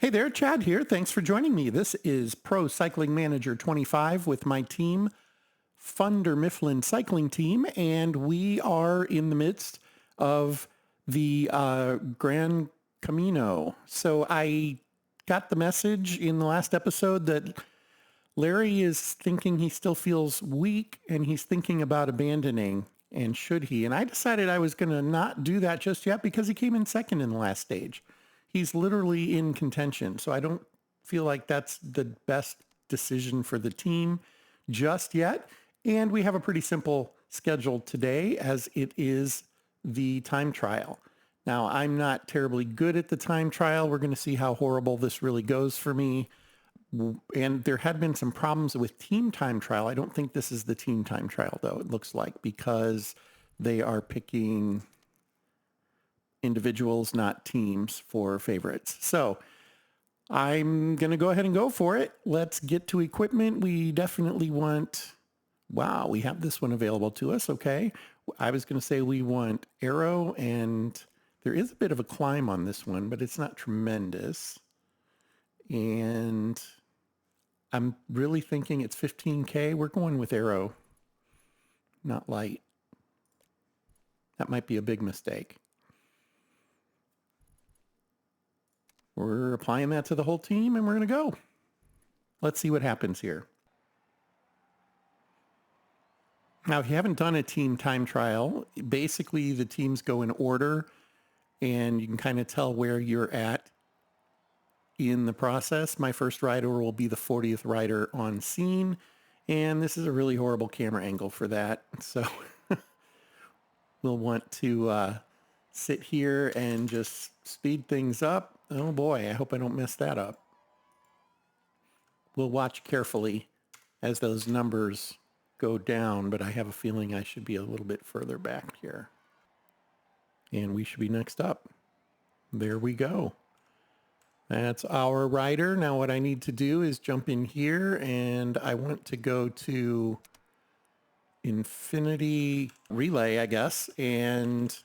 Hey there, Chad here. Thanks for joining me. This is Pro Cycling Manager 25 with my team, Thunder Mifflin Cycling Team, and we are in the midst of the Grand Camino. So I got the message in the last episode that Larry is thinking he still feels weak and he's thinking about abandoning, and should he? And I decided I was going to not do that just yet because he came in second in the last stage. He's literally in contention, so I don't feel like that's the best decision for the team just yet. And we have a pretty simple schedule today, as it is the time trial. Now, I'm not terribly good at the time trial. We're going to see how horrible this really goes for me. And there had been some problems with team time trial. I don't think this is the team time trial, though, it looks like, because they are picking individuals, not teams, for favorites. So I'm going to go ahead and go for it. Let's get to equipment. We definitely want, wow, we have this one available to us. Okay. I was going to say we want aero, and there is a bit of a climb on this one, but it's not tremendous. And I'm really thinking it's 15K. We're going with aero, not light. That might be a big mistake. We're applying that to the whole team, and we're going to go. Let's see what happens here. Now, if you haven't done a team time trial, basically the teams go in order, and you can kind of tell where you're at in the process. My first rider will be the 40th rider on scene, and this is a really horrible camera angle for that. So we'll want to sit here and just speed things up. Oh boy, I hope I don't mess that up. We'll watch carefully as those numbers go down, but I have a feeling I should be a little bit further back here. And we should be next up. There we go. That's our rider. Now what I need to do is jump in here, and I want to go to Infinity Relay, I guess. And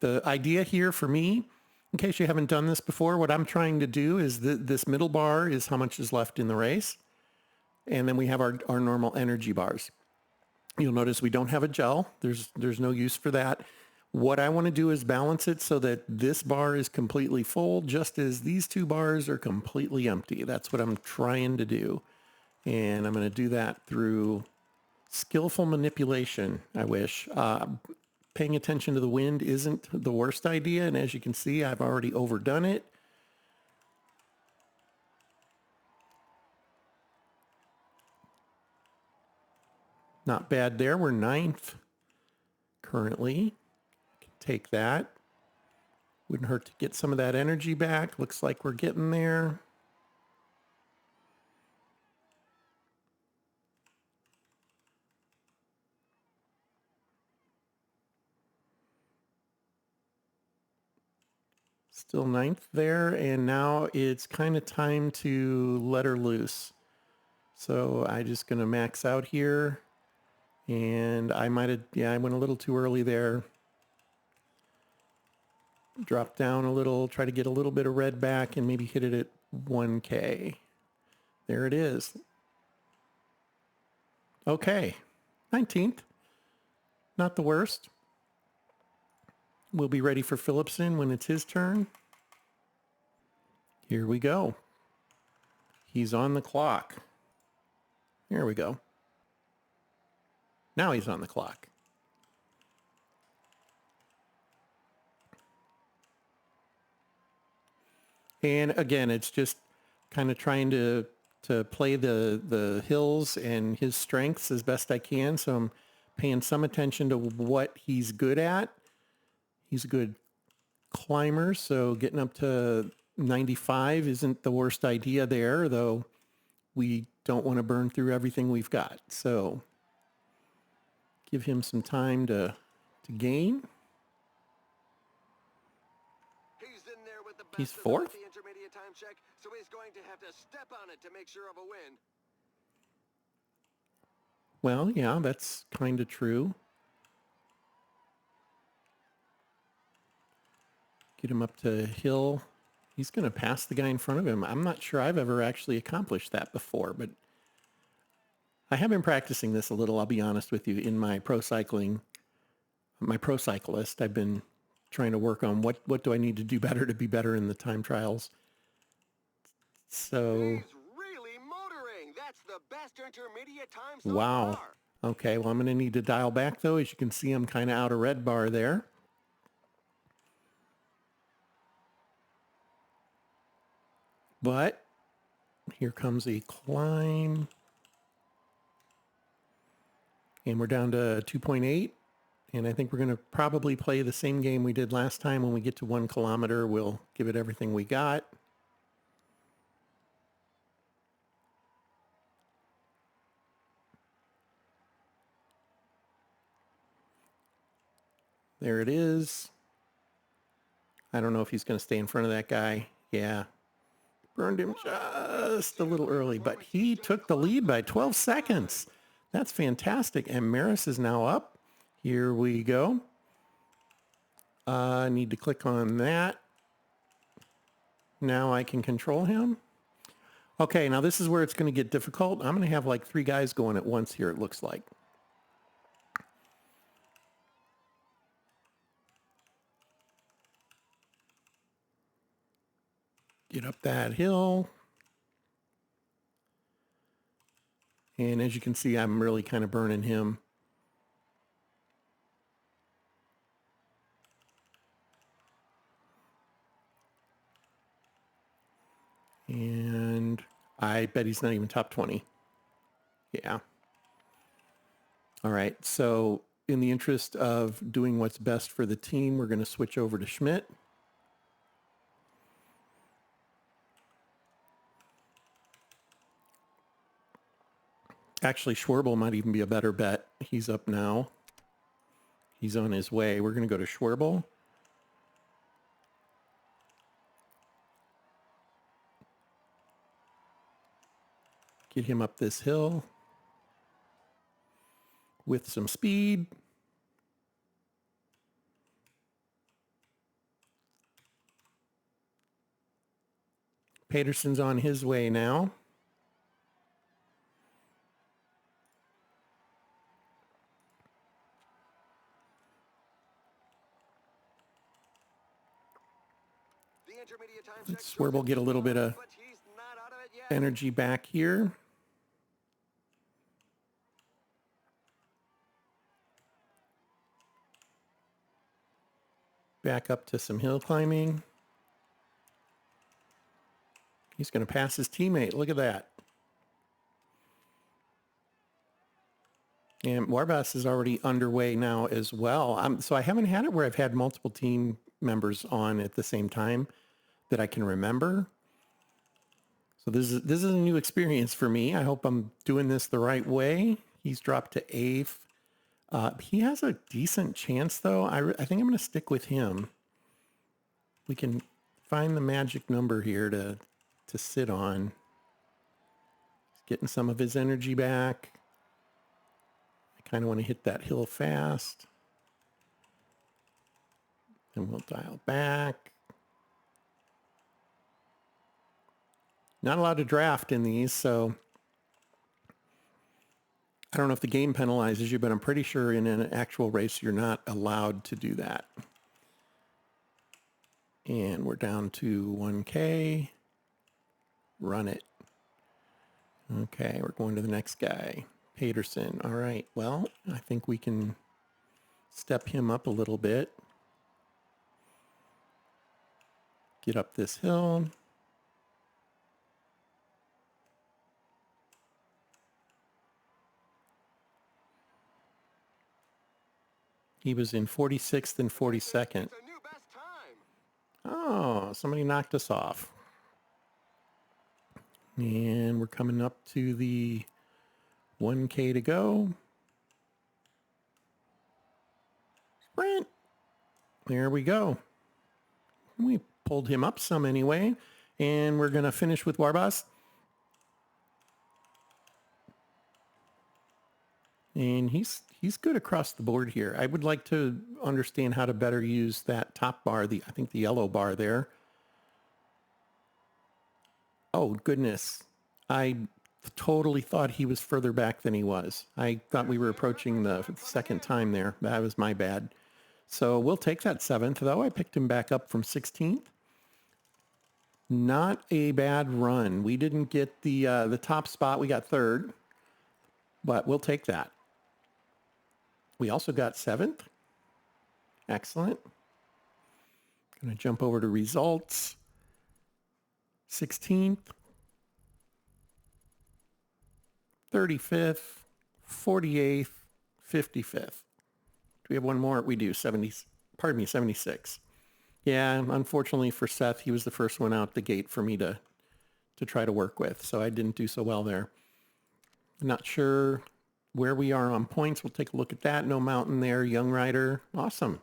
the idea here for me, in case you haven't done this before, what I'm trying to do is this middle bar is how much is left in the race. And then we have our normal energy bars. You'll notice we don't have a gel. There's no use for that. What I want to do is balance it so that this bar is completely full, just as these two bars are completely empty. That's what I'm trying to do. And I'm going to do that through skillful manipulation, I wish. Paying attention to the wind isn't the worst idea, and as you can see, I've already overdone it. Not bad there. We're 9th currently. Take that. Wouldn't hurt to get some of that energy back. Looks like we're getting there. Still 9th there, and now it's kind of time to let her loose. So I'm just going to max out here, and I might have, I went a little too early there. Drop down a little, try to get a little bit of red back, and maybe hit it at 1K. There it is. Okay, 19th. Not the worst. We'll be ready for Philipsen when it's his turn. Here we go. He's on the clock. There we go. Now he's on the clock. And again, it's just kind of trying to play the hills and his strengths as best I can. So I'm paying some attention to what he's good at. He's a good climber, so getting up to 95 isn't the worst idea there, though we don't want to burn through everything we've got. So give him some time to gain. He's 4th. The intermediate time check, so he's going to have to step on it to make sure of a win. Well, yeah, that's kind of true. Get him up to hill He's going to pass the guy in front of him. I'm not sure I've ever actually accomplished that before, but I have been practicing this a little, I'll be honest with you, in my pro cycling, my pro cyclist. I've been trying to work on what do I need to do better to be better in the time trials. So, He's really motoring. That's the best intermediate time so wow. far. Okay, well, I'm going to need to dial back, though. As you can see, I'm kind of out of red bar there. But here comes a climb. And we're down to 2.8. And I think we're going to probably play the same game we did last time. When we get to 1 kilometer, we'll give it everything we got. There it is. I don't know if he's going to stay in front of that guy. Yeah. Burned him just a little early, but he took the lead by 12 seconds. That's fantastic. And Maris is now up. Here we go. I need to click on that. Now I can control him. Okay, now this is where it's going to get difficult. I'm going to have like 3 guys going at once here, it looks like. Get up that hill. And as you can see, I'm really kind of burning him. And I bet he's not even top 20. Yeah. All right. So in the interest of doing what's best for the team, we're going to switch over to Schmidt. Actually, Schwerble might even be a better bet. He's up now. He's on his way. We're going to go to Schwerble. Get him up this hill with some speed. Peterson's on his way now. Let's Schwerble get a little bit of energy back here. Back up to some hill climbing. He's going to pass his teammate. Look at that. And Warbas is already underway now as well. So I haven't had it where I've had multiple team members on at the same time that I can remember. So this is a new experience for me. I hope I'm doing this the right way. He's dropped to 8th. He has a decent chance, though. I think I'm going to stick with him. We can find the magic number here to sit on. He's getting some of his energy back. I kind of want to hit that hill fast. And we'll dial back. Not allowed to draft in these, so I don't know if the game penalizes you, but I'm pretty sure in an actual race you're not allowed to do that. And we're down to 1K. Run it. Okay, we're going to the next guy. Peterson. All right, well, I think we can step him up a little bit. Get up this hill. He was in 46th and 42nd. Oh, somebody knocked us off. And we're coming up to the 1K to go. Sprint. There we go. We pulled him up some anyway. And we're going to finish with Warbas. And he's good across the board here. I would like to understand how to better use that top bar, I think the yellow bar there. Oh, goodness. I totally thought he was further back than he was. I thought we were approaching the second time there. That was my bad. So we'll take that 7th, though. I picked him back up from 16th. Not a bad run. We didn't get the top spot. We got 3rd, but we'll take that. We also got 7th. Excellent. Going to jump over to results. 16th, 35th, 48th, 55th. Do we have one more? We do. 76. Yeah, unfortunately for Seth, he was the first one out the gate for me to try to work with, so I didn't do so well there. Not sure where we are on points. We'll take a look at that. No mountain there. Young rider. Awesome.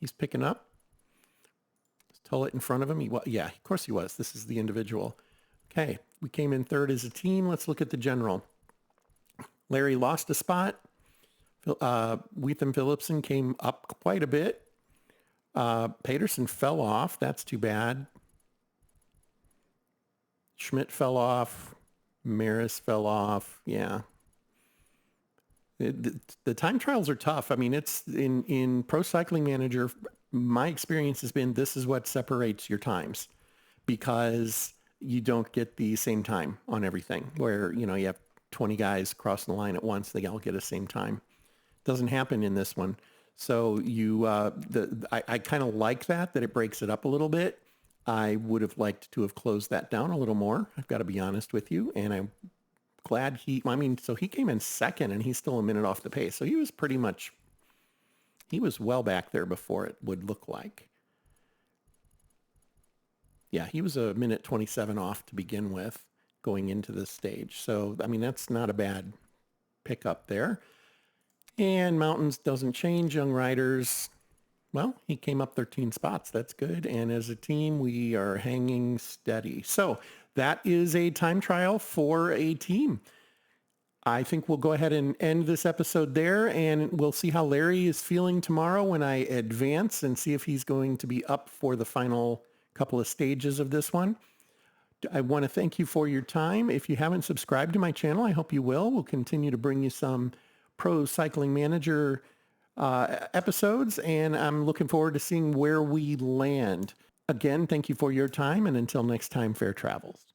He's picking up. Tullett in front of him. Yeah, of course he was. This is the individual. Okay, we came in 3rd as a team. Let's look at the general. Larry lost a spot. Withen Philipsen came up quite a bit. Peterson fell off. That's too bad. Schmidt fell off. Maris fell off. Yeah. The time trials are tough. I mean, it's in Pro Cycling Manager, my experience has been this is what separates your times because you don't get the same time on everything where, you have 20 guys crossing the line at once. They all get the same time. Doesn't happen in this one. So I kind of like that it breaks it up a little bit. I would have liked to have closed that down a little more. I've got to be honest with you. And I'm glad so he came in 2nd and he's still a minute off the pace. So he was well back there before it would look like. Yeah, he was a minute 27 off to begin with going into this stage. So, that's not a bad pickup there. And mountains doesn't change. Young riders, well, he came up 13 spots. That's good. And as a team, we are hanging steady. So that is a time trial for a team. I think we'll go ahead and end this episode there, and we'll see how Larry is feeling tomorrow when I advance and see if he's going to be up for the final couple of stages of this one. I want to thank you for your time. If you haven't subscribed to my channel, I hope you will. We'll continue to bring you some Pro Cycling Manager episodes, and I'm looking forward to seeing where we land. Again, thank you for your time, and until next time, fair travels.